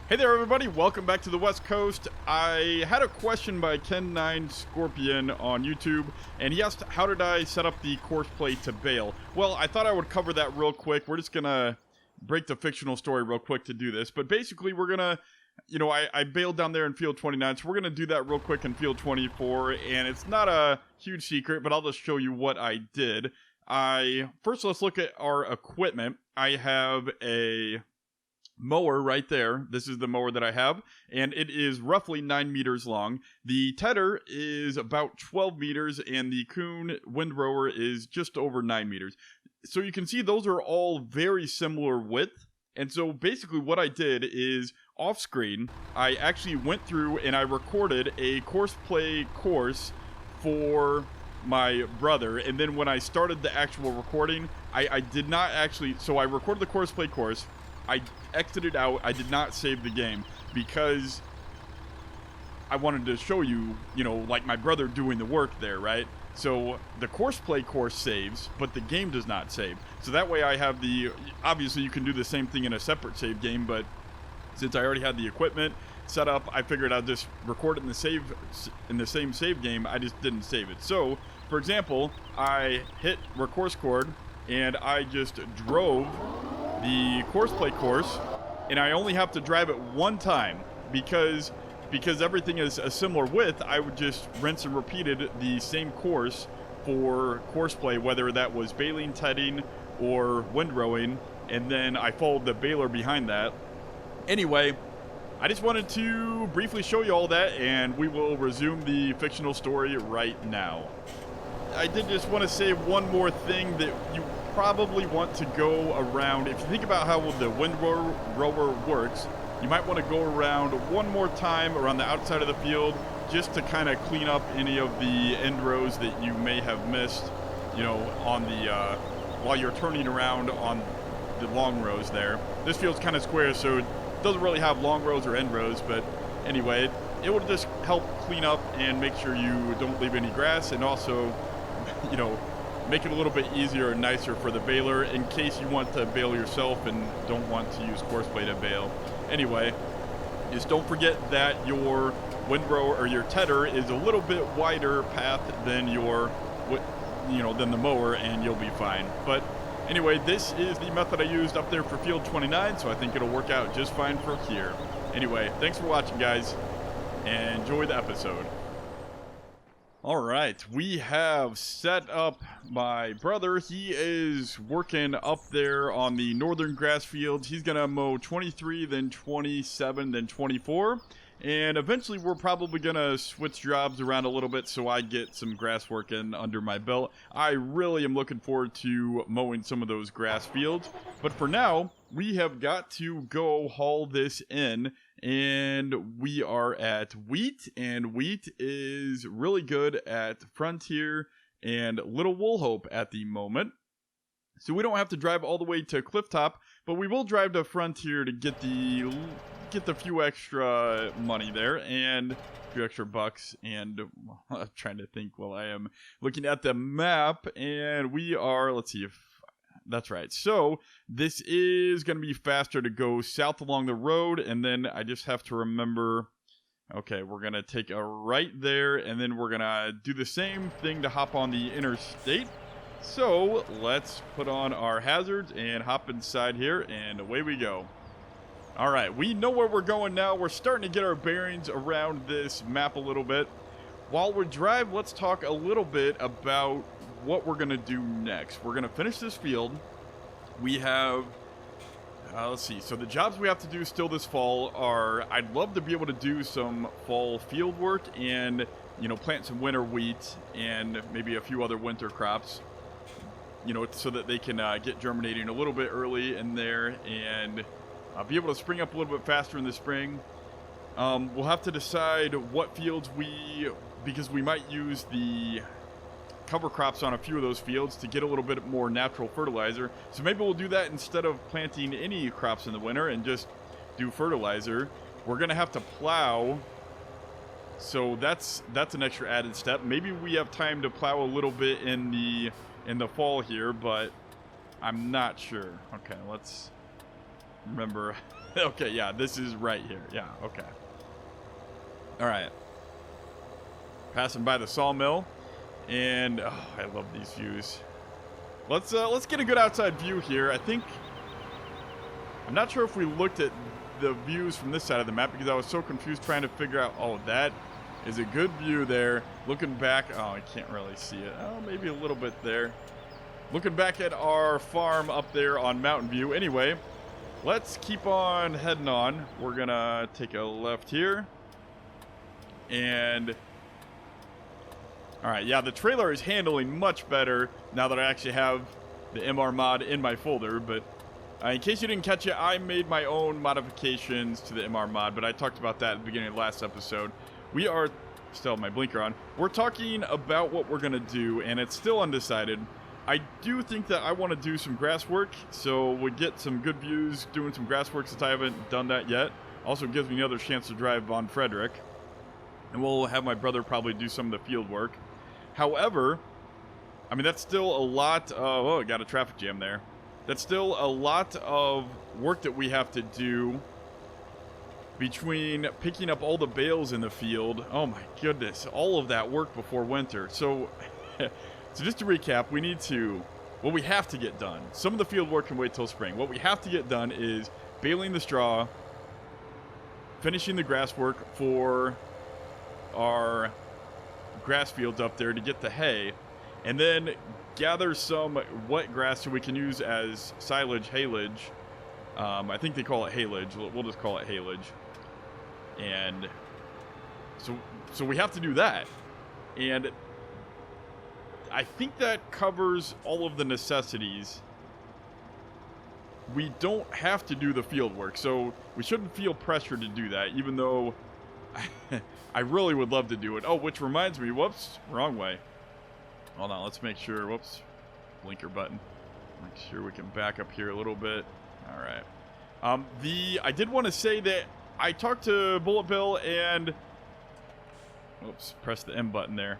Hey there everybody, welcome back to the West Coast. I had a question by Ken9Scorpion on YouTube, and he asked, how did I set up the course play to bail? Well, I thought I would cover that real quick. We're just gonna break the fictional story real quick to do this, but basically we're gonna, I bailed down there in field 29, so we're gonna do that real quick in field 24, and it's not a huge secret, but I'll just show you what I did. First let's look at our equipment. I have a mower right there. This is the mower that I have, and it is roughly 9 meters long. The tedder is about 12 meters, and the Kuhn windrower is just over 9 meters. So you can see those are all very similar width. And so basically what I did is, off screen, I actually went through and I recorded a course play course for my brother, and then when I started the actual recording, I did not actually, so I recorded the course play course, I exited out, I did not save the game, because I wanted to show you, like my brother doing the work there, right? So the course play course saves, but the game does not save. So that way I have obviously you can do the same thing in a separate save game, but since I already had the equipment set up, I figured I'd just record it in the same save game. I just didn't save it. So, for example, I hit record chord, and I just drove the course play course, and I only have to drive it one time because everything is a similar width. I would just rinse and repeated the same course for course play, whether that was bailing, tedding, or windrowing, and then I followed the bailer behind that. Anyway, I just wanted to briefly show you all that, and we will resume the fictional story right now. I did just want to say one more thing that you probably want to go around. If you think about how the windrower works, you might want to go around one more time around the outside of the field just to kind of clean up any of the end rows that you may have missed, on the while you're turning around on the long rows there. This field's kind of square, so it doesn't really have long rows or end rows, but anyway, it will just help clean up and make sure you don't leave any grass, and also make it a little bit easier and nicer for the bailer in case you want to bail yourself and don't want to use course play to bail. Anyway, just don't forget that your windrow or your tedder is a little bit wider path than than the mower, and you'll be fine. But anyway, this is the method I used up there for field 29, so I think it'll work out just fine for here. Anyway, thanks for watching, guys, and enjoy the episode. Alright, we have set up my brother. He is working up there on the northern grass fields. He's going to mow 23, then 27, then 24. And eventually we're probably going to switch jobs around a little bit so I get some grass work in under my belt. I really am looking forward to mowing some of those grass fields. But for now, we have got to go haul this in. And we are at wheat, and wheat is really good at Frontier and Little Woolhope at the moment. So we don't have to drive all the way to Clifftop, but we will drive to Frontier to get the few extra money there and a few extra bucks. And I'm trying to think while I am looking at the map, and we are, let's see if that's right. So this is going to be faster to go south along the road, and then I just have to remember, okay, we're going to take a right there, and then we're going to do the same thing to hop on the interstate. So let's put on our hazards and hop inside here, and away we go. All right, we know where we're going now. We're starting to get our bearings around this map a little bit. While we drive, let's talk a little bit about what we're going to do next. We're going to finish this field. We have, let's see, so the jobs we have to do still this fall are, I'd love to be able to do some fall field work and, plant some winter wheat and maybe a few other winter crops, so that they can get germinating a little bit early in there and be able to spring up a little bit faster in the spring. We'll have to decide what fields because we might use the cover crops on a few of those fields to get a little bit more natural fertilizer. So maybe we'll do that instead of planting any crops in the winter and just do fertilizer. We're going to have to plow. So that's an extra added step. Maybe we have time to plow a little bit in the fall here, but I'm not sure. Okay, let's remember Okay, yeah, this is right here. Yeah, okay. All right. Passing by the sawmill, and oh, I love these views. Let's get a good outside view here. I'm not sure if we looked at the views from this side of the map because I was so confused trying to figure out. Oh, that is a good view there. Looking back, oh, I can't really see it. Oh, maybe a little bit there. Looking back at our farm up there on Mountain View. Anyway, let's keep on heading on. We're gonna take a left here. And all right, yeah, the trailer is handling much better now that I actually have the MR mod in my folder. But in case you didn't catch it, I made my own modifications to the MR mod, but I talked about that at the beginning of the last episode. We are still have my blinker on. We're talking about what we're gonna do, and it's still undecided. I do think that I want to do some grass work, so we'll get some good views doing some grass work since I haven't done that yet. Also gives me another chance to drive on Frederick. And we'll have my brother probably do some of the field work. However, I mean, that's still a lot of... Oh, got a traffic jam there. That's still a lot of work that we have to do between picking up all the bales in the field. Oh my goodness, all of that work before winter. So... So just to recap, what we have to get done. Some of the field work can wait till spring. What we have to get done is baling the straw, finishing the grass work for our grass fields up there to get the hay, and then gather some wet grass so we can use as silage, haylage. I think they call it haylage. We'll just call it haylage. And so we have to do that. And I think that covers all of the necessities. We don't have to do the field work, so we shouldn't feel pressure to do that, even though I really would love to do it. Oh, which reminds me, whoops, wrong way. Hold on, let's make sure, whoops, blinker button. Make sure we can back up here a little bit. All right. I did want to say that I talked to BulletBill and, oops, press the M button there.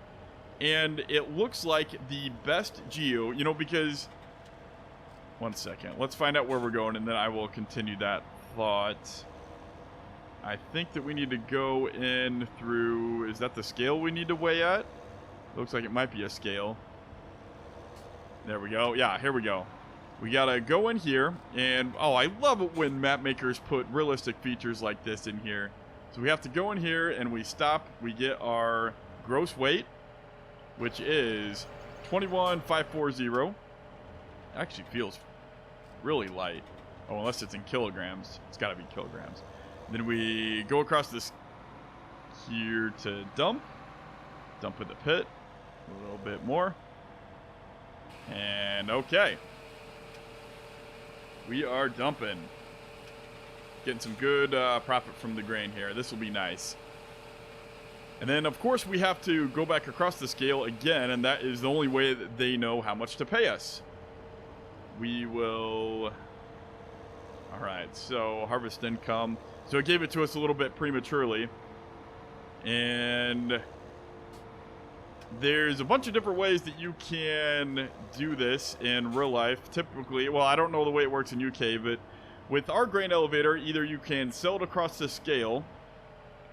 And it looks like the best geo, because... One second. Let's find out where we're going, and then I will continue that thought. I think that we need to go in through... Is that the scale we need to weigh at? Looks like it might be a scale. There we go. Yeah, here we go. We gotta go in here, and... Oh, I love it when map makers put realistic features like this in here. So we have to go in here, and we stop. We get our gross weight, which is 21,540. Actually feels really light. Oh, unless it's in kilograms. It's got to be kilograms. Then we go across this here to dump. Dump in the pit. A little bit more. And okay. We are dumping. Getting some good profit from the grain here. This will be nice. And then, of course, we have to go back across the scale again, and that is the only way that they know how much to pay us. We will... All right, so harvest income. So it gave it to us a little bit prematurely. And there's a bunch of different ways that you can do this in real life. Typically, well, I don't know the way it works in UK, but with our grain elevator, either you can sell it across the scale,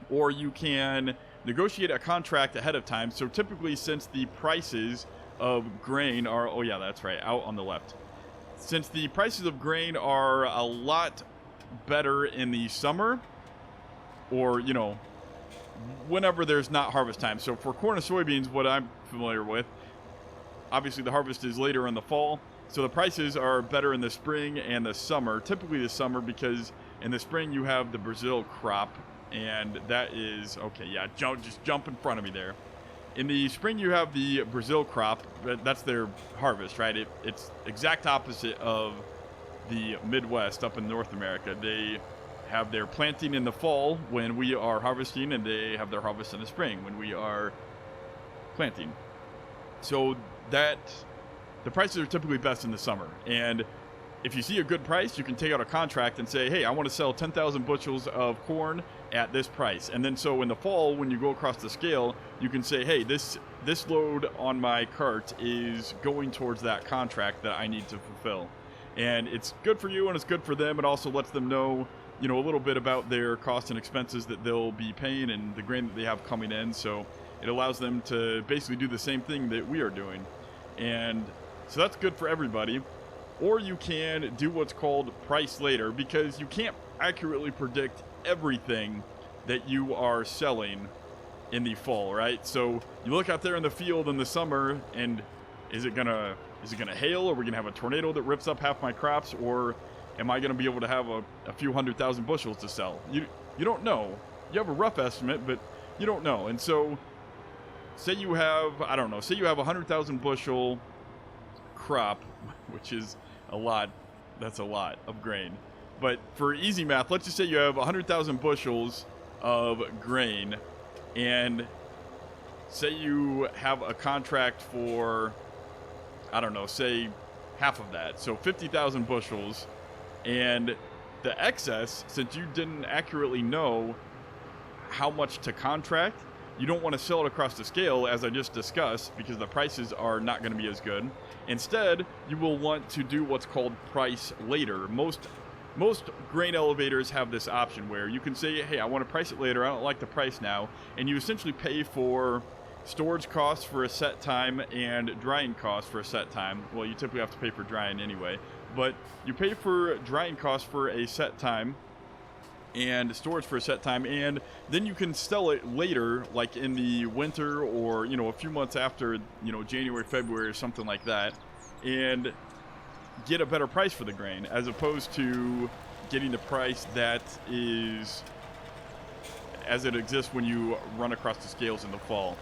or you can negotiate a contract ahead of time. So typically, since the prices of grain are, oh yeah, that's right, out on the left. Since the prices of grain are a lot better in the summer, or, whenever there's not harvest time. So for corn and soybeans, what I'm familiar with, obviously the harvest is later in the fall. So the prices are better in the spring and the summer, typically the summer, because in the spring you have the Brazil crop. And that is, okay, yeah, just jump in front of me there. In the spring, you have the Brazil crop. That's their harvest, right? It's exact opposite of the Midwest up in North America. They have their planting in the fall when we are harvesting, and they have their harvest in the spring when we are planting. So the prices are typically best in the summer. And if you see a good price, you can take out a contract and say, hey, I want to sell 10,000 bushels of corn at this price. And then so in the fall, when you go across the scale, you can say, hey, this load on my cart is going towards that contract that I need to fulfill. And it's good for you and it's good for them. It also lets them know you know, a little bit about their costs and expenses that they'll be paying and the grain that they have coming in. So it allows them to basically do the same thing that we are doing. And so that's good for everybody. Or you can do what's called price later, because you can't accurately predict everything that you are selling in the fall, right? So you look out there in the field in the summer, and is it gonna hail? Are we gonna have a tornado that rips up half my crops? Or am I gonna be able to have a few 100,000 bushels to sell? You don't know. You have a rough estimate, but you don't know. And so say you have, I don't know, say you have a 100,000 bushel crop, which is a lot. That's a lot of grain. But for easy math, let's just say you have 100,000 bushels of grain, and say you have a contract for, I don't know, say half of that, so 50,000 bushels, and the excess, since you didn't accurately know how much to contract, you don't want to sell it across the scale, as I just discussed, because the prices are not going to be as good. Instead, you will want to do what's called price later. Most grain elevators have this option where you can say, hey, I want to price it later, I don't like the price now, and you essentially pay for storage costs for a set time and drying costs for a set time. Well, you typically have to pay for drying anyway, but you pay for drying costs for a set time and storage for a set time, and then you can sell it later, like in the winter, or, you know, a few months after, you know, January, February, or something like that, and get a better price for the grain, as opposed to getting the price that is as it exists when you run across the scales in the fall.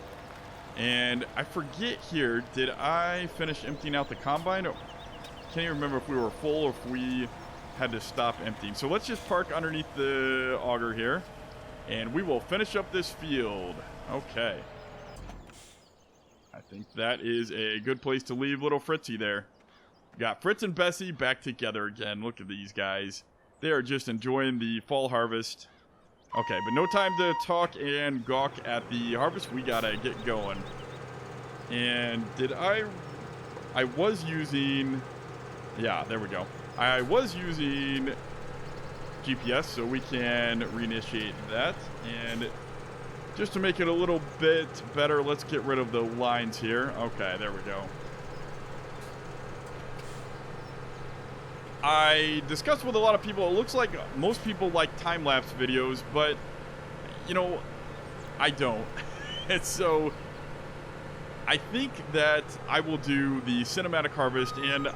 And I forget here, did I finish emptying out the combine? Can't even remember if we were full or if we had to stop emptying. So let's just park underneath the auger here, and we will finish up this field. Okay. I think that is a good place to leave little Fritzy there. Got Fritz and Bessie back together again. Look at these guys. They are just enjoying the fall harvest. Okay, but no time to talk and gawk at the harvest. We gotta get going. And I was using, yeah, there we go. I was using GPS, so we can reinitiate that. And just to make it a little bit better, let's get rid of the lines here. Okay, there we go. I discussed with a lot of people, it looks like most people like time-lapse videos, but, you know, I don't. And so I think that I will do the cinematic harvest, and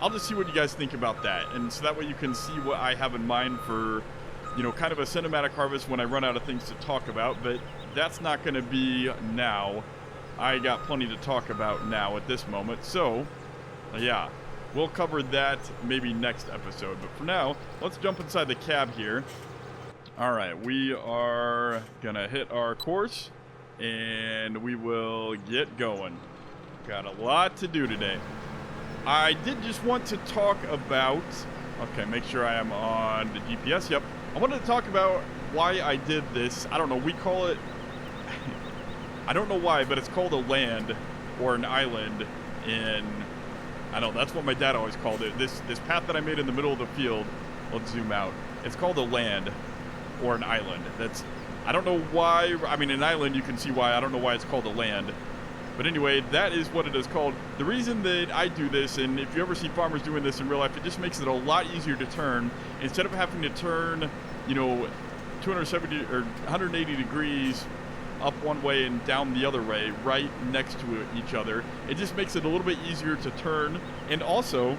I'll just see what you guys think about that. And so that way you can see what I have in mind for, you know, kind of a cinematic harvest when I run out of things to talk about, but that's not going to be now. I got plenty to talk about now at this moment, so, yeah. We'll cover that maybe next episode. But for now, let's jump inside the cab here. All right, we are going to hit our course, and we will get going. Got a lot to do today. I did just want to talk about... Okay, make sure I am on the GPS. Yep. I wanted to talk about why I did this. I don't know. We call it... I don't know why, but it's called a land or an island in... I know, that's what my dad always called it. This path that I made in the middle of the field, let's zoom out. It's called a land or an island. That's, I don't know why, I mean, an island, you can see why. I don't know why it's called a land. But anyway, that is what it is called. The reason that I do this, and if you ever see farmers doing this in real life, it just makes it a lot easier to turn. Instead of having to turn, you know, 270 or 180 degrees up one way and down the other way, right next to each other. It just makes it a little bit easier to turn. And also,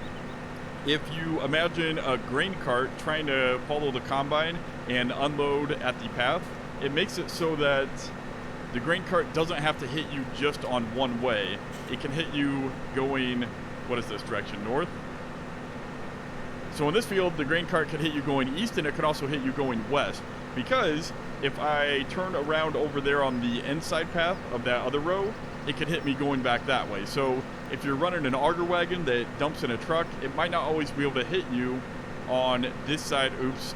if you imagine a grain cart trying to follow the combine and unload at the path, it makes it so that the grain cart doesn't have to hit you just on one way. It can hit you going, what is this direction, north? So in this field, the grain cart can hit you going east, and it can also hit you going west. Because if I turn around over there on the inside path of that other row, it could hit me going back that way. So if you're running an auger wagon that dumps in a truck, it might not always be able to hit you on this side. Oops.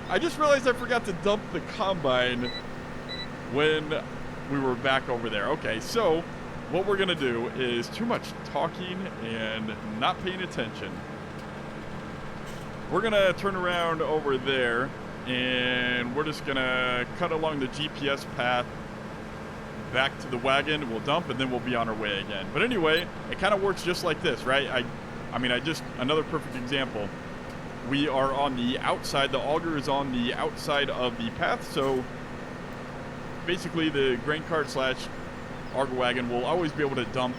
I just realized I forgot to dump the combine when we were back over there. Okay, so what we're going to do is too much talking and not paying attention. we're going to turn around over there, and we're just going to cut along the GPS path back to the wagon. We'll dump, and then we'll be on our way again. But anyway, it kind of works just like this, right? Another perfect example. We are on the outside. The auger is on the outside of the path, so basically the grain cart / auger wagon will always be able to dump,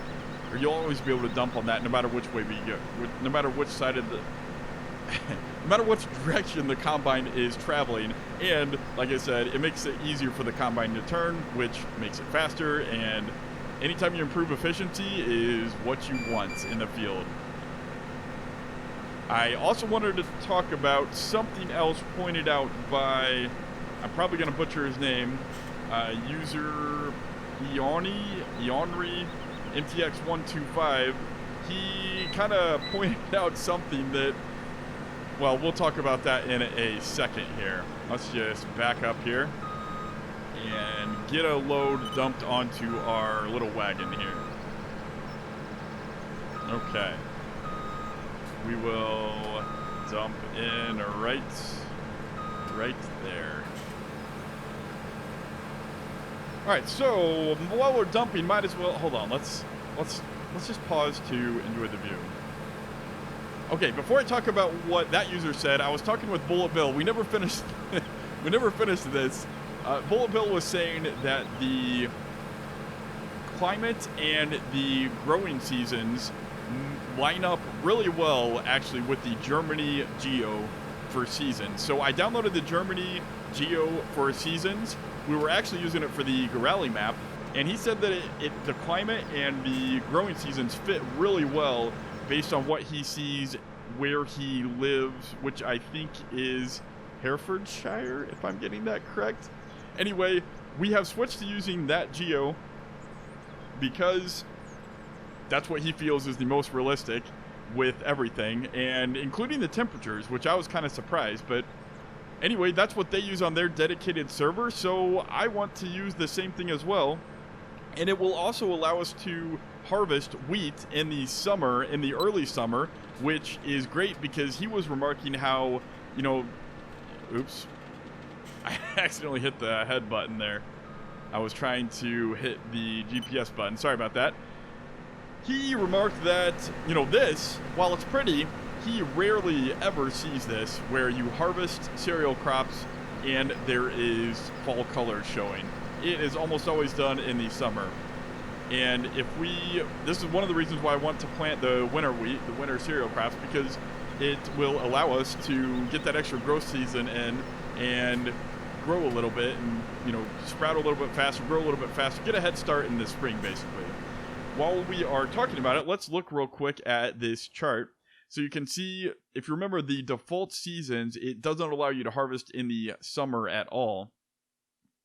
or you'll always be able to dump on that no matter which way we go, no matter which side of the no matter which direction the combine is traveling. And like I said, it makes it easier for the combine to turn, which makes it faster, and anytime you improve efficiency is what you want in the field. I also wanted to talk about something else pointed out by, I'm probably going to butcher his name, user Ionry MTX125. He kind of pointed out something that, well, we'll talk about that in a second here. Let's just back up here and get a load dumped onto our little wagon here. Okay. We will dump in right there. All right, so while we're dumping, might as well hold on. Let's just pause to enjoy the view. Okay, before I talk about what that user said, I was talking with BulletBill. We never finished. We never finished this. BulletBill was saying that the climate and the growing seasons line up really well, actually, with the Germany geo for seasons. So I downloaded the Germany geo for seasons. We were actually using it for the Gorali map, and he said that the climate and the growing seasons fit really well based on what he sees where he lives, which I think is Herefordshire, if I'm getting that correct. Anyway, we have switched to using that geo because that's what he feels is the most realistic with everything, and including the temperatures, which I was kind of surprised. But anyway, that's what they use on their dedicated server, so I want to use the same thing as well. And it will also allow us to harvest wheat in the summer, in the early summer, which is great because he was remarking how, you know, oops, I accidentally hit the head button there. I was trying to hit the GPS button. Sorry about that. He remarked that, you know, this, while it's pretty, he rarely ever sees this, where you harvest cereal crops and there is fall colors showing. It is almost always done in the summer. And this is one of the reasons why I want to plant the winter wheat, the winter cereal crops, because it will allow us to get that extra growth season in and grow a little bit and, you know, sprout a little bit faster, grow a little bit faster, get a head start in the spring, basically. While we are talking about it, let's look real quick at this chart. So you can see, if you remember the default seasons, it doesn't allow you to harvest in the summer at all.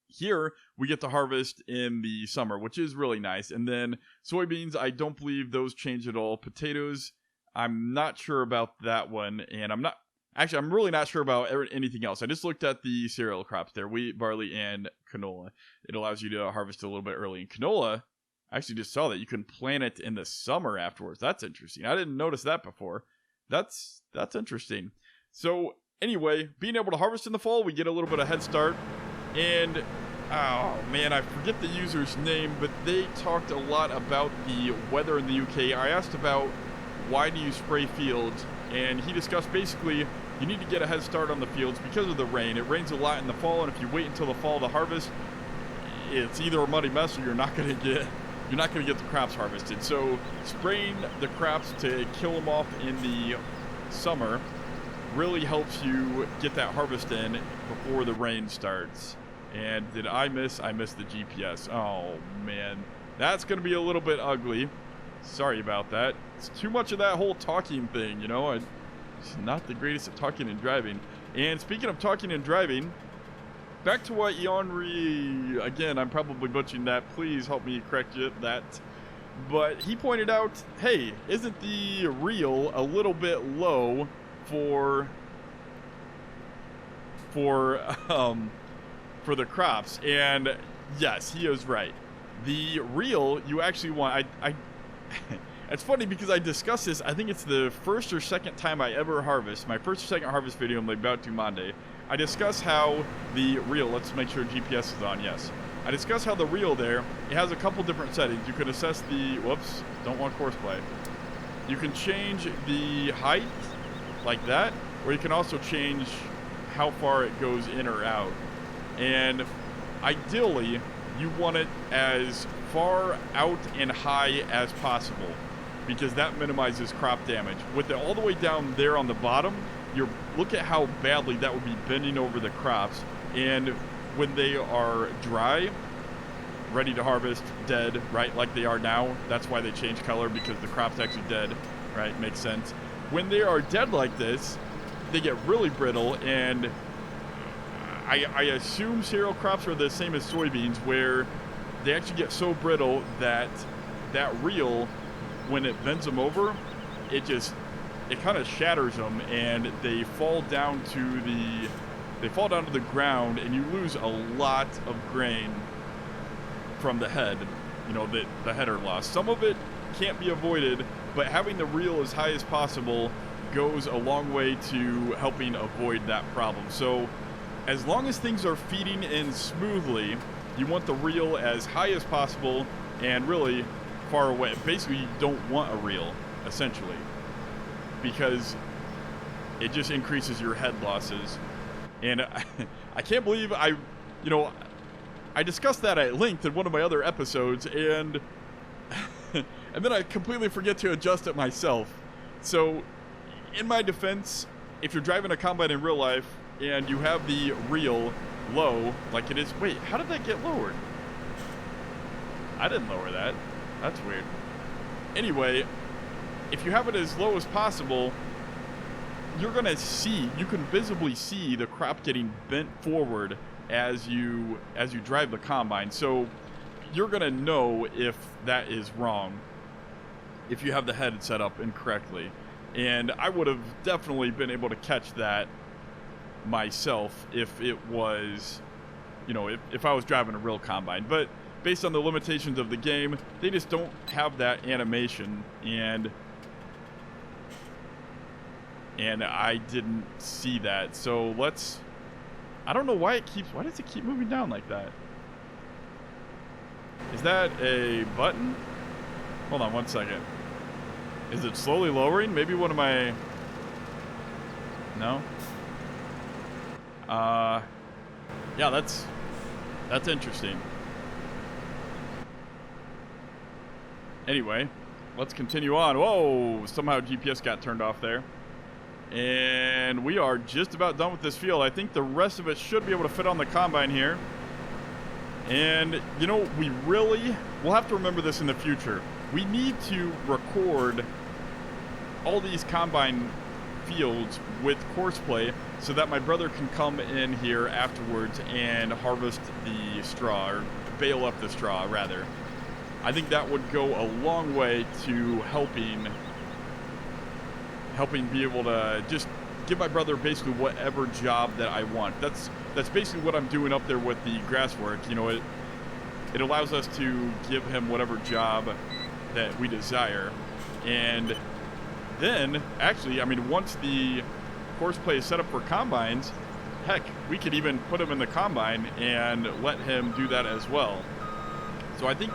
Here, we get to harvest in the summer, which is really nice. And then soybeans, I don't believe those change at all. Potatoes, I'm not sure about that one. And I'm really not sure about anything else. I just looked at the cereal crops there, wheat, barley, and canola. It allows you to harvest a little bit early. And canola, I actually just saw that you can plant it in the summer afterwards. That's interesting. I didn't notice that before. That's interesting. So anyway, being able to harvest in the fall, we get a little bit of head start. And, oh man, I forget the user's name, but they talked a lot about the weather in the UK. I asked about why do you spray fields, and he discussed basically you need to get a head start on the fields because of the rain. It rains a lot in the fall, and if you wait until the fall to harvest, it's either a muddy mess or you're not going to get the crops harvested. So spraying the crops to kill them off in the summer really helps you get that harvest in before the rain starts. And did I missed the GPS. Oh man, that's going to be a little bit ugly. Sorry about that. It's too much of that whole talking thing, you know. It's not the greatest at talking and driving. And speaking of talking and driving, back to what Ionry, again, I'm probably butchering that. Please help me correct that. But he pointed out, hey, isn't the reel a little bit low for the crops? And yes, he is right. The reel, you actually want, It's funny because I discussed this. I think it's the first or second time I ever harvest. My first or second harvest video I'm about to Monday. I discuss how the reel, let's make sure GPS is on, yes. I discuss how the reel there, it has a couple different settings. You can assess the, whoops, don't want course play. You can change the height like that, or you can also change how far it goes in or out. And ideally, you want it as far out and high as possible, because that minimizes crop damage. With it all the way down there on the bottom, look at how badly that would be bending over the crops. And when they are dry, ready to harvest, dead, right, like they are now, that's why they change color, because the crop's actually dead, right, makes sense. When they are dead like this, they get really brittle, and I assume cereal crops are the same as soybeans, where they actually get so brittle that that reel, when it bends them over, it kind of shatters them, and they fall down to the ground, and you lose a lot of grain from the head, you know, the header loss. Some of it can't be avoided, but having the reel as high as possible goes a long way to helping avoid that problem. So as long as things are feeding in smoothly, you want the reel as high as possible and really far away. Basically, you don't want a reel, essentially, because it just increases your head losses. And I can't believe I discussed that at length in one of my other episodes, and and then I completely forget to adjust it myself. So in my defense, if you're driving a combine in real life and you have the reel low like it is, wait, how did that get lowered? I didn't lower that. That's weird. Anyway, if you have it as low as possible, you're gonna see, you can visibly see the crop getting bent forward as you drive the combine. So you're gonna know if that is wrong, if you have the head set up incorrectly. And I would have definitely been able to catch that myself if it was, you know, if I was driving a real combine. But based on the limitations of the game, they just don't have that animation, and I didn't see that. So I don't know why why does it keep moving down like that? Is that a button? Hold on one second. Is it slowly lowering? Maybe one of my, no? Yeah, that's interesting. Anyway, let's continue on. Whoa, somehow GPS got turned off there. And we are just about done with this field. I think the rest of it should be able to fit on the combine here. And, you know, we'll have to remember this in the future. We need to record all these combine fields with course play so that my brother can come in here afterwards and harvest the straw, or bale up the straw, rather. I think that would go a long way to helping be able to just give my brother basically whatever job that I want. That's basically what I'm doing up there with the grass work. You know, it allows us to give him whatever job that we desire. And then, actually, I mean, once the course play is set up for combines, heck, we could even put him in the combine and let him do that as well. So I think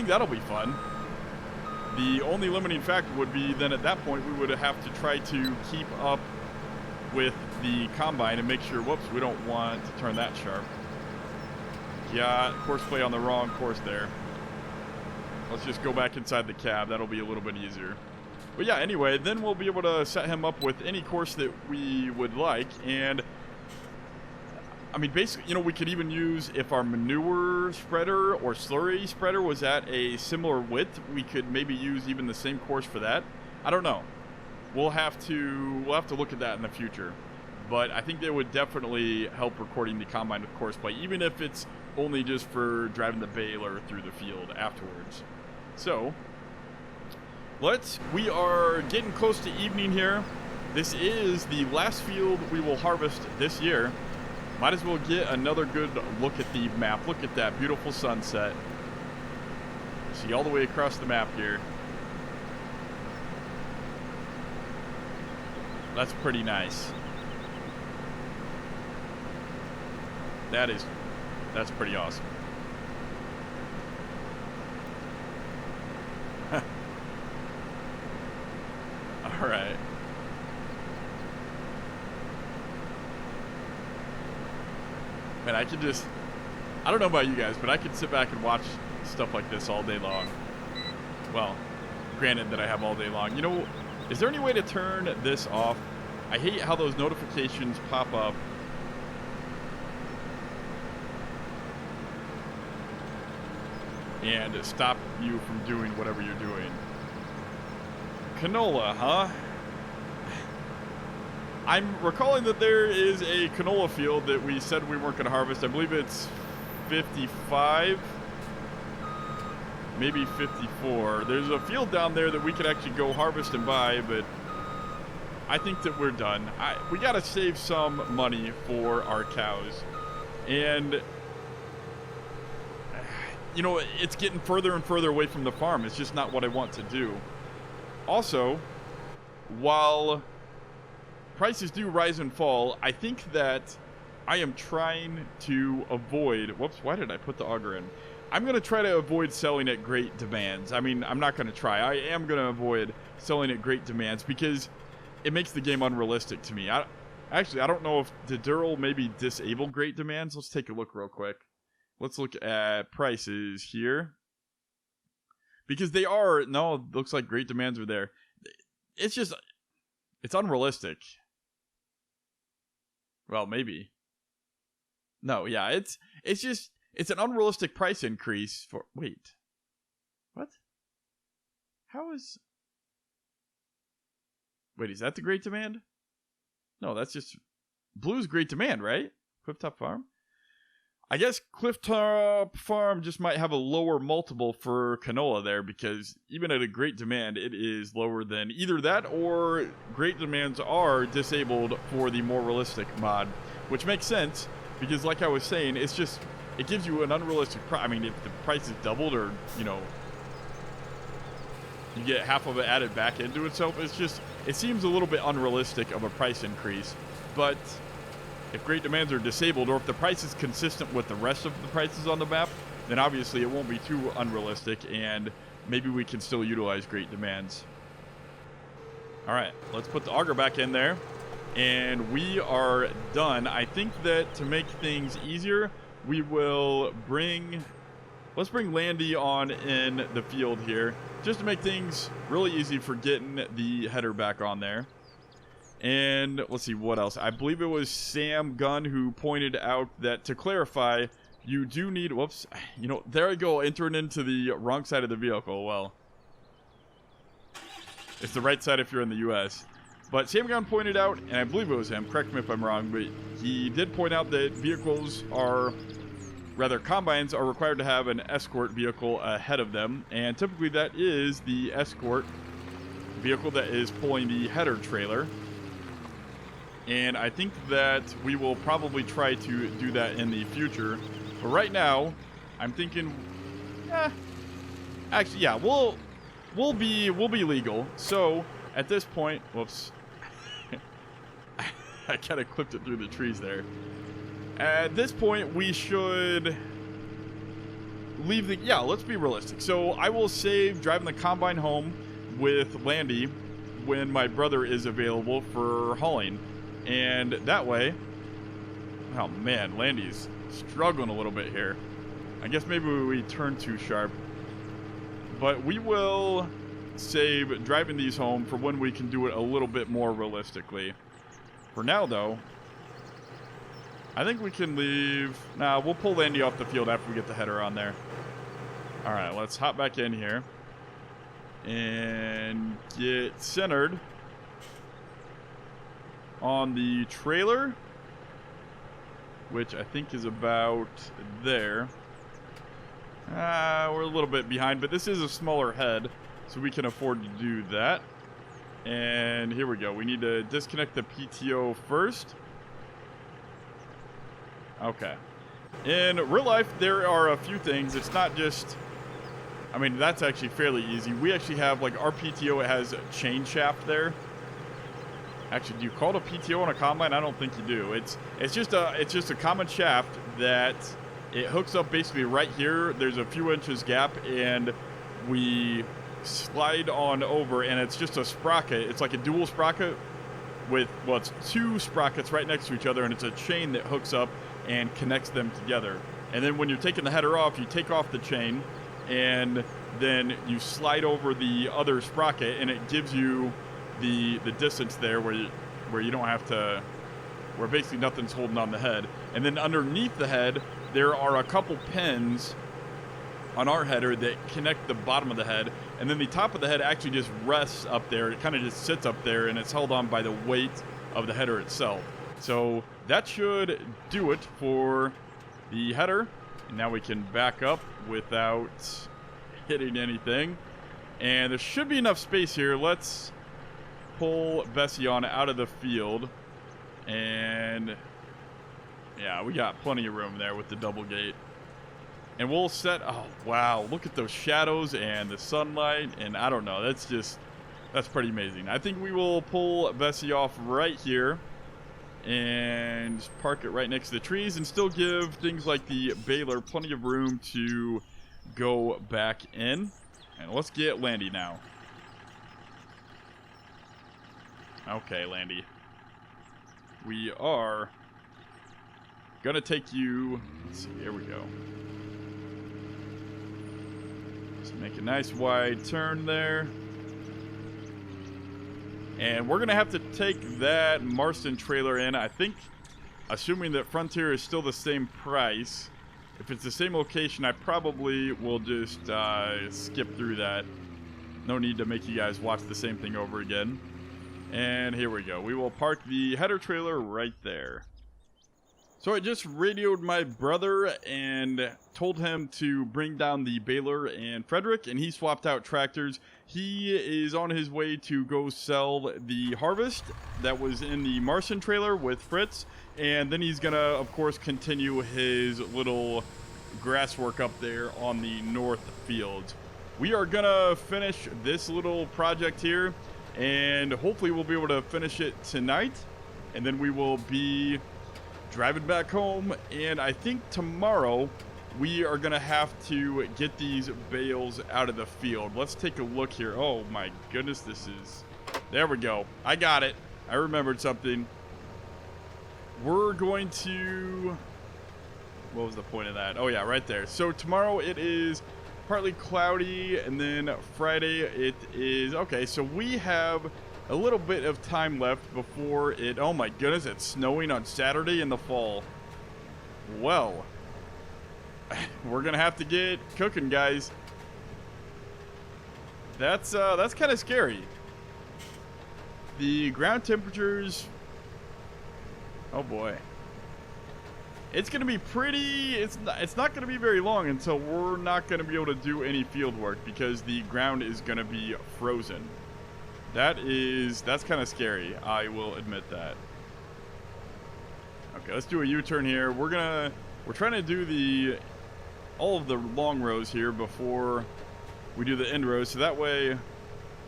that'll be fun. The only limiting factor would be then at that point we would have to try to keep up with the combine and make sure, whoops, we don't want to turn that sharp. Yeah, course play on the wrong course there. Let's just go back inside the cab. That'll be a little bit easier. But yeah, anyway, then we'll be able to set him up with any course that we would like. And I mean, basically, you know, we could even use, if our manure spreader or slurry spreader was at a similar width, we could maybe use even the same course for that. I don't know. We'll have to look at that in the future. But I think they would definitely help recording the combine with course play, even if it's only just for driving the baler through the field afterwards. So we are getting close to evening here. This is the last field we will harvest this year. Might as well get another good look at the map. Look at that beautiful sunset. See all the way across the map here. That's pretty nice. That's pretty awesome. All right. Man, I don't know about you guys, but I could sit back and watch stuff like this all day long. Well, granted that I have all day long. You know, is there any way to turn this off? I hate how those notifications pop up. And stop you from doing whatever you're doing. Canola, huh? I'm recalling that there is a canola field that we said we weren't going to harvest. I believe it's 55, maybe 54. There's a field down there that we could actually go harvest and buy, but I think that we're done. We got to save some money for our cows. And, you know, it's getting further and further away from the farm. It's just not what I want to do. Also, while prices do rise and fall, I think that I am trying to avoid... Whoops, why did I put the auger in? I'm going to try to avoid selling at great demands. I mean, I'm not going to try. I am going to avoid selling at great demands because it makes the game unrealistic to me. Actually, I don't know if did Dural maybe disable great demands. Let's take a look real quick. Let's look at prices here. Because they are... No, it looks like great demands are there. It's just... It's unrealistic. Well, maybe. No, yeah, it's just... It's an unrealistic price increase for... Wait. What? How is... Wait, is that the great demand? No, that's just... Blue's great demand, right? Clifftop Farm? I guess Clifftop Farm just might have a lower multiple for canola there because even at a great demand, it is lower than either that or great demands are disabled for the more realistic mod, which makes sense because like I was saying, it's just, it gives you an unrealistic price. I mean, if the price is doubled or, you know, you get half of it added back into itself, it's just, it seems a little bit unrealistic of a price increase, but... If great demands are disabled, or if the price is consistent with the rest of the prices on the map, then obviously it won't be too unrealistic, and maybe we can still utilize great demands. All right, let's put the auger back in there, and we are done. I think that to make things easier, we will let's bring Landy on in the field here, just to make things really easy for getting the header back on there. And let's see what else. I believe it was Sam Gunn who pointed out that to clarify, you do need... Whoops. You know, there I go. Entering into the wrong side of the vehicle. Well, it's the right side if you're in the U.S. But Sam Gunn pointed out, and I believe it was him, correct me if I'm wrong, but he did point out that combines are required to have an escort vehicle ahead of them. And typically that is the escort vehicle that is pulling the header trailer. And I think that we will probably try to do that in the future. But right now, I'm thinking, actually, yeah, we'll be legal. So at this point, whoops, I kind of clipped it through the trees there. At this point, we should leave the... Yeah, let's be realistic. So I will save driving the combine home with Landy when my brother is available for hauling. And that way... Oh man, Landy's struggling a little bit here. I guess maybe we turn too sharp. But we will save driving these home for when we can do it a little bit more realistically. For now, though, I think we can leave... Nah, we'll pull Landy off the field after we get the header on there. Alright, let's hop back in here. And get centered on the trailer, which I think is about there. We're a little bit behind, but this is a smaller head, so we can afford to do that. And here we go. We need to disconnect the PTO first. Okay. In real life, there are a few things. It's not just... I mean, that's actually fairly easy. We actually have, like, our PTO, it has a chain shaft there. Actually, do you call it a PTO on a combine? I don't think you do. It's just a common shaft that it hooks up basically right here. There's a few inches gap, and we slide on over, and it's just a sprocket. It's like a dual sprocket with, well, it's two sprockets right next to each other, and it's a chain that hooks up and connects them together. And then when you're taking the header off, you take off the chain, and then you slide over the other sprocket, and it gives you the distance there where you don't have to, where basically nothing's holding on the head. And then underneath the head, there are a couple pins on our header that connect the bottom of the head, and then the top of the head actually just rests up there. It kind of just sits up there, and it's held on by the weight of the header itself. So that should do it for the header. And now we can back up without hitting anything, and there should be enough space here. Let's pull Bessie on out of the field, and yeah, we got plenty of room there with the double gate. And we'll set, oh wow, look at those shadows and the sunlight, and I don't know, that's pretty amazing. I think we will pull Bessie off right here and just park it right next to the trees, and still give things like the baler plenty of room to go back in. And let's get Landy now. Okay, Landy, we are gonna take you, let's see, here we go. Just make a nice wide turn there. And we're gonna have to take that Marston trailer in. I think, assuming that Frontier is still the same price, if it's the same location, I probably will just skip through that. No need to make you guys watch the same thing over again. And here we go. We will park the header trailer right there. So I just radioed my brother and told him to bring down the baler and Frederick, and he swapped out tractors. He is on his way to go sell the harvest that was in the Marston trailer with Fritz, and then he's gonna, of course, continue his little grass work up there on the north field. We are gonna finish this little project here, and hopefully we'll be able to finish it tonight, and then we will be driving back home. And I think tomorrow we are gonna have to get these bales out of the field. Let's take a look here. Oh my goodness, this is, there we go, I got it, I remembered something. We're going to, what was the point of that? Oh yeah, right there. So tomorrow it is partly cloudy, and then Friday it is, okay, so we have a little bit of time left before it, oh my goodness, it's snowing on Saturday in the fall. Well, we're gonna have to get cooking, guys. That's kind of scary. The ground temperatures, oh boy, it's gonna be pretty, it's not gonna be very long until we're not gonna be able to do any field work because the ground is gonna be frozen. That's kind of scary, I will admit that. Okay, let's do a U-turn here. We're trying to do all of the long rows here before we do the end rows, so that way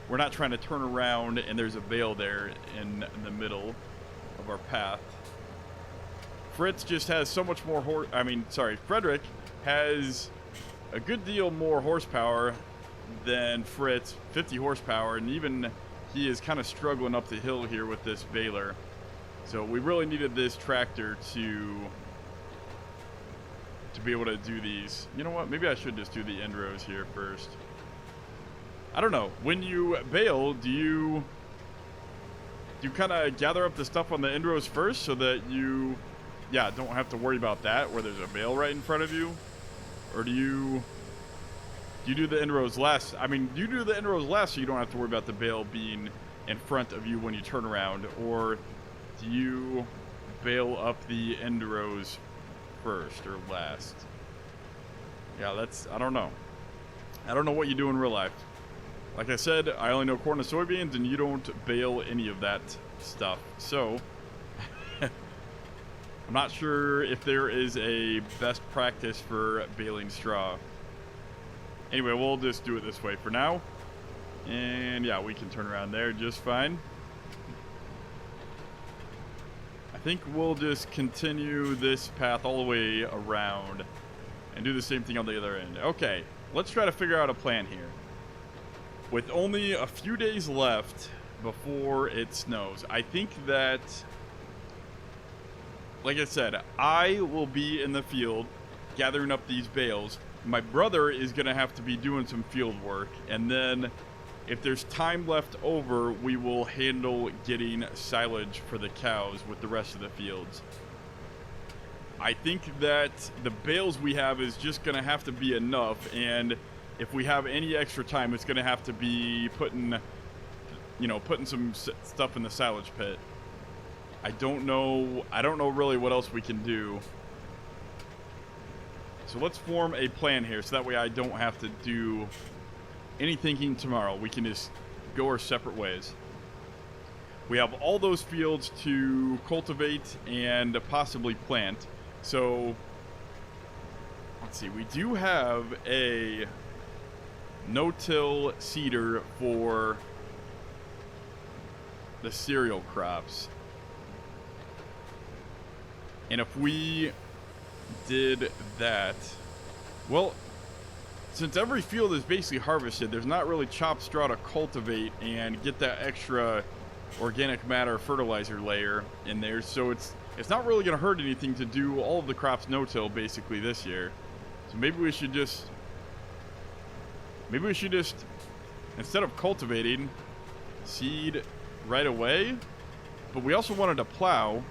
we're not trying to turn around and there's a bale there in the middle of our path. Fritz just has so much more Frederick has a good deal more horsepower than Fritz, 50 horsepower, and even he is kind of struggling up the hill here with this baler. So we really needed this tractor to be able to do these. You know what? Maybe I should just do the end rows here first. I don't know. When you bale, do you kind of gather up the stuff on the end rows first so that you, yeah, don't have to worry about that where there's a bale right in front of you? Or do you do the end rows last? I mean, do you do the end rows last so you don't have to worry about the bale being in front of you when you turn around? Or do you bale up the end rows first or last? Yeah, I don't know. I don't know what you do in real life. Like I said, I only know corn and soybeans, and you don't bale any of that stuff. So, I'm not sure if there is a best practice for baling straw. Anyway, we'll just do it this way for now. And yeah, we can turn around there just fine. think we'll just continue this path all the way around and do the same thing on the other end. Okay, let's try to figure out a plan here. With only a few days left before it snows, I think that, like I said, I will be in the field gathering up these bales. My brother is going to have to be doing some field work, and then if there's time left over, we will handle getting silage for the cows with the rest of the fields. I think that the bales we have is just going to have to be enough, and if we have any extra time, it's going to have to be putting some stuff in the silage pit. I don't know really what else we can do. So let's form a plan here, so that way I don't have to do any thinking tomorrow. We can just go our separate ways. We have all those fields to cultivate and possibly plant. So let's see, we do have a no-till seeder for the cereal crops. And if we did that, well, since every field is basically harvested, there's not really chopped straw to cultivate and get that extra organic matter fertilizer layer in there, so it's not really going to hurt anything to do all of the crops no-till basically this year. So maybe we should just instead of cultivating, seed right away. But we also wanted to plow.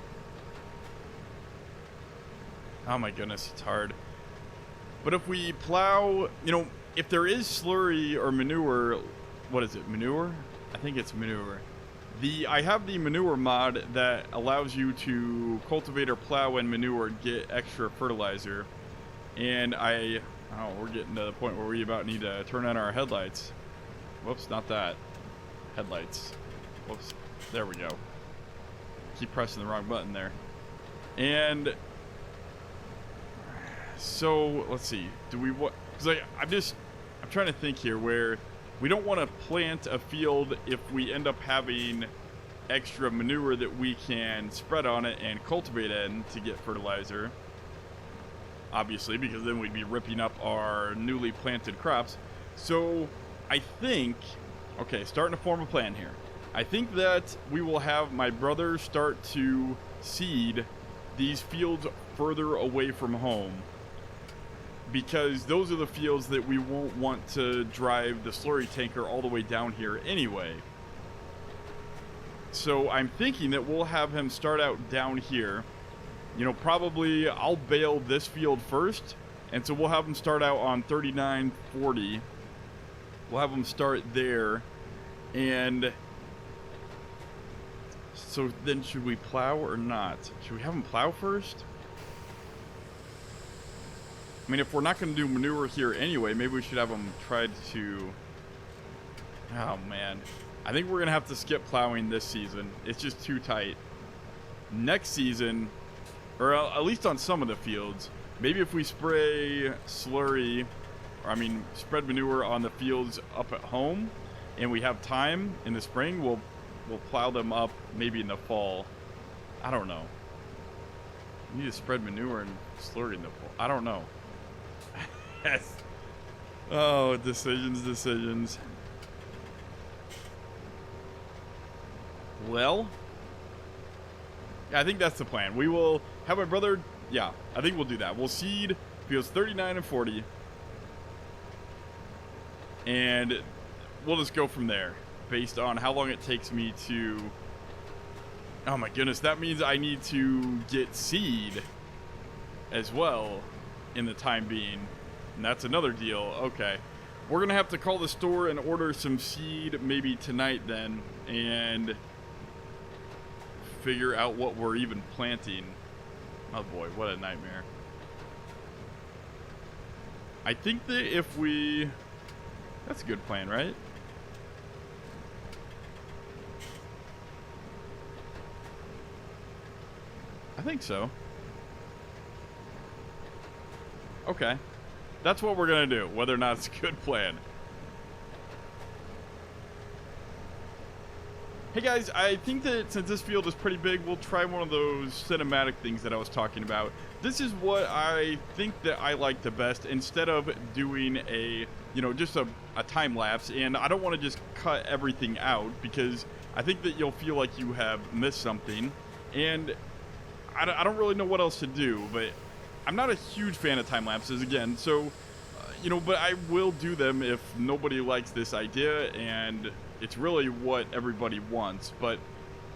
Oh my goodness, it's hard. But if we plow, if there is slurry or manure, what is it, manure? I think it's manure. I have the manure mod that allows you to cultivate or plow and manure and get extra fertilizer. And we're getting to the point where we about need to turn on our headlights. Whoops, not that. Headlights. Whoops, there we go. Keep pressing the wrong button there. And so let's see. Do we what? Because I'm trying to think here where we don't want to plant a field if we end up having extra manure that we can spread on it and cultivate in to get fertilizer. Obviously, because then we'd be ripping up our newly planted crops. So I think, okay, starting to form a plan here. I think that we will have my brother start to seed these fields further away from home, because those are the fields that we won't want to drive the slurry tanker all the way down here anyway. So I'm thinking that we'll have him start out down here. Probably I'll bale this field first, and so we'll have him start out on 3940. We'll have him start there, and so then should we plow or not? Should we have him plow first? I mean, if we're not going to do manure here anyway, maybe we should have him try to... Oh, man. I think we're going to have to skip plowing this season. It's just too tight. Next season, or at least on some of the fields, maybe if we spray slurry, spread manure on the fields up at home, and we have time in the spring, we'll plow them up maybe in the fall. I don't know. We need to spread manure and slurry in the fall. I don't know. Yes. Oh, decisions. Well, I think that's the plan. We will have my brother, yeah, I think we'll do that. We'll seed fields 39 and 40, and we'll just go from there based on how long it takes me to... Oh my goodness, that means I need to get seed as well in the time being. And that's another deal. Okay. We're going to have to call the store and order some seed maybe tonight then, and figure out what we're even planting. Oh boy, what a nightmare. I think that if we... That's a good plan, right? I think so. Okay. That's what we're going to do, whether or not it's a good plan. Hey guys, I think that since this field is pretty big, we'll try one of those cinematic things that I was talking about. This is what I think that I like the best instead of doing a, just a time lapse. And I don't want to just cut everything out because I think that you'll feel like you have missed something. And I don't really know what else to do, but I'm not a huge fan of time lapses again. So, but I will do them if nobody likes this idea and it's really what everybody wants. But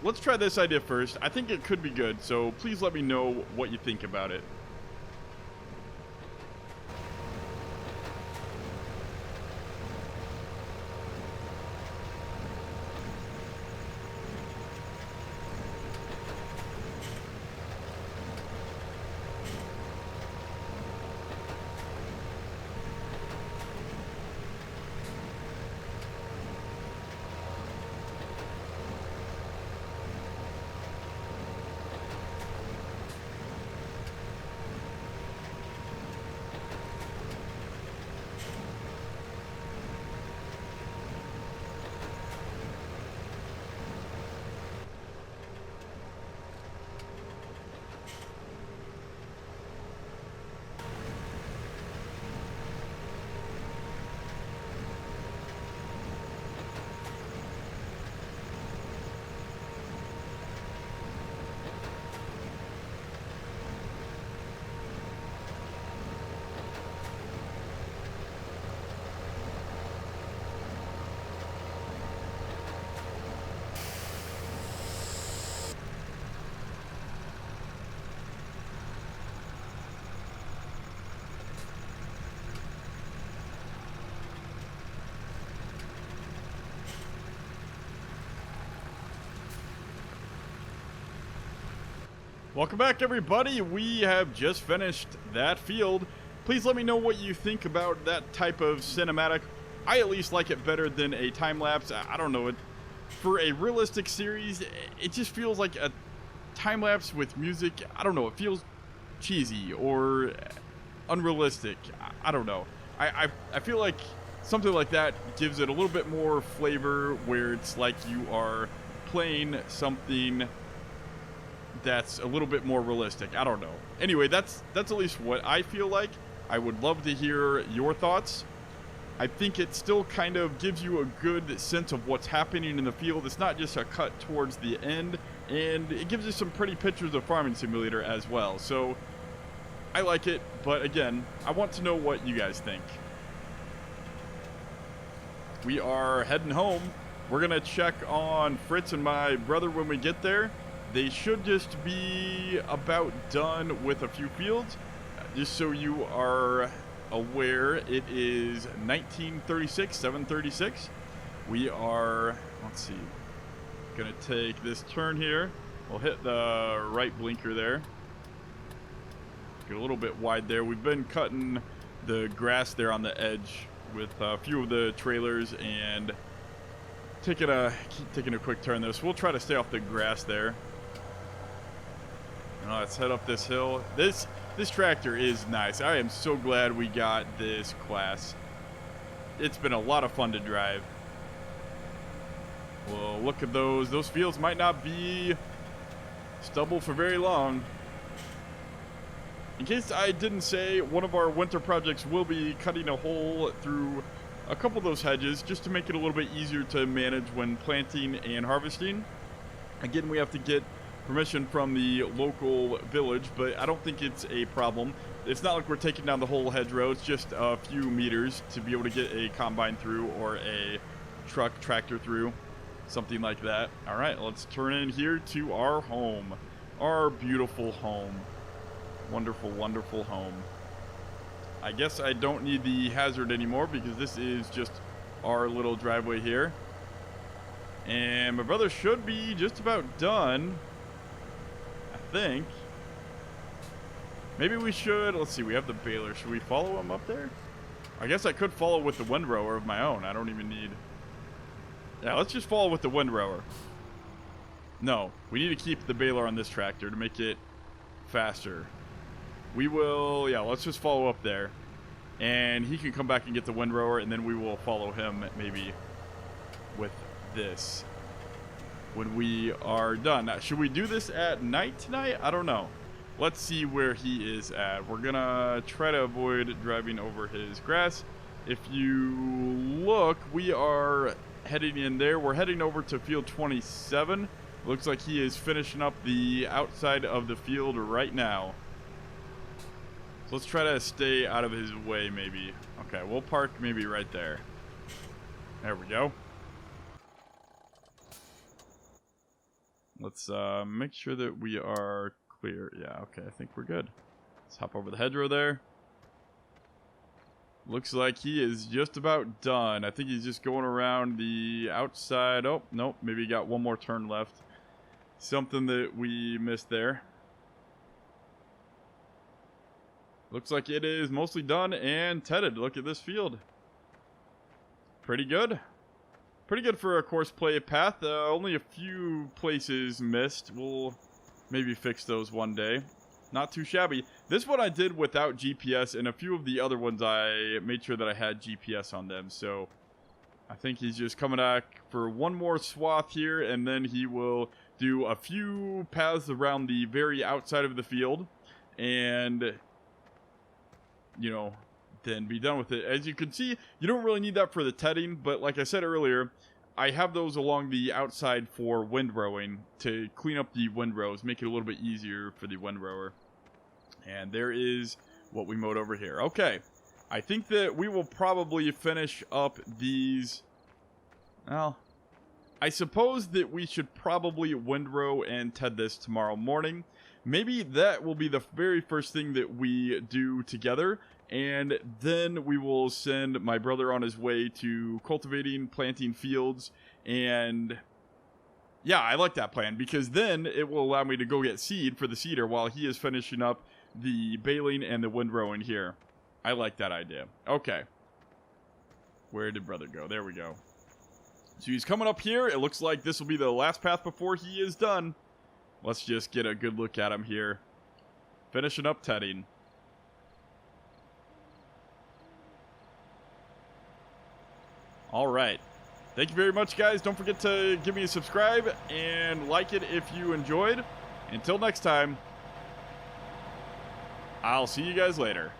let's try this idea first. I think it could be good, so please let me know what you think about it. Welcome back, everybody. We have just finished that field. Please let me know what you think about that type of cinematic. I at least like it better than a time lapse. I don't know. For a realistic series, it just feels like a time lapse with music. I don't know. It feels cheesy or unrealistic. I don't know. I feel like something like that gives it a little bit more flavor, where it's like you are playing something that's a little bit more realistic. I don't know. Anyway, that's at least what I feel like. I would love to hear your thoughts. I think it still kind of gives you a good sense of what's happening in the field. It's not just a cut towards the end, and it gives you some pretty pictures of Farming Simulator as well. So I like it, but again, I want to know what you guys think. We are heading home. We're gonna check on Fritz and my brother when we get there. They should just be about done with a few fields. Just so you are aware, it is 1936, 736. We are, let's see, gonna take this turn here. We'll hit the right blinker there. Get a little bit wide there. We've been cutting the grass there on the edge with a few of the trailers and keep taking a quick turn there. So we'll try to stay off the grass there. Let's head up this hill. This tractor is nice. I am so glad we got this class. It's been a lot of fun to drive. Well, look at those. Those fields might not be stubble for very long. In case I didn't say, one of our winter projects will be cutting a hole through a couple of those hedges just to make it a little bit easier to manage when planting and harvesting. Again, we have to get permission from the local village, but I don't think it's a problem. It's not like we're taking down the whole hedgerow. It's just a few meters to be able to get a combine through or a tractor through, something like that. All right, let's turn in here to our home, our beautiful home. Wonderful, wonderful home. I guess I don't need the hazard anymore because this is just our little driveway here. And my brother should be just about done, I think. Maybe we should, let's see, we have the baler. Should we follow him up there? I guess I could follow with the windrower of my own. I don't even need... Yeah, let's just follow with the windrower. No, we need to keep the baler on this tractor to make it faster. We will, yeah, let's just follow up there. And he can come back and get the windrower, and then we will follow him maybe with this. when we are done. Now, should we do this at night tonight? I don't know. Let's see where he is at. We're gonna try to avoid driving over his grass. If you look, we are heading in there. We're heading over to field 27. Looks like he is finishing up the outside of the field right now. So let's try to stay out of his way, maybe. Okay, we'll park maybe right there. There we go. Let's make sure that we are clear. Yeah, okay, I think we're good. Let's hop over the hedgerow there. Looks like he is just about done. I think he's just going around the outside. Oh, nope, maybe he got one more turn left. Something that we missed there. Looks like it is mostly done and tedded. Look at this field. Pretty good. Pretty good for a course play path. Only a few places missed. We'll maybe fix those one day. Not too shabby. This one I did without GPS, and a few of the other ones I made sure that I had GPS on them. So I think he's just coming back for one more swath here, and then he will do a few paths around the very outside of the field, and, you know, then be done with it. As you can see, you don't really need that for the tedding, but like I said earlier, I have those along the outside for windrowing to clean up the windrows, make it a little bit easier for the windrower. And there is what we mowed over here. Okay, I think that we will probably finish up these. Well, I suppose that we should probably windrow and ted this tomorrow morning. Maybe that will be the very first thing that we do together. And then we will send my brother on his way to cultivating, planting fields, and yeah, I like that plan because then it will allow me to go get seed for the seeder while he is finishing up the baling and the windrowing here. I like that idea. Okay. Where did brother go? There we go. So he's coming up here. It looks like this will be the last path before he is done. Let's just get a good look at him here. Finishing up tedding. All right. Thank you very much, guys. Don't forget to give me a subscribe and like it if you enjoyed. Until next time, I'll see you guys later.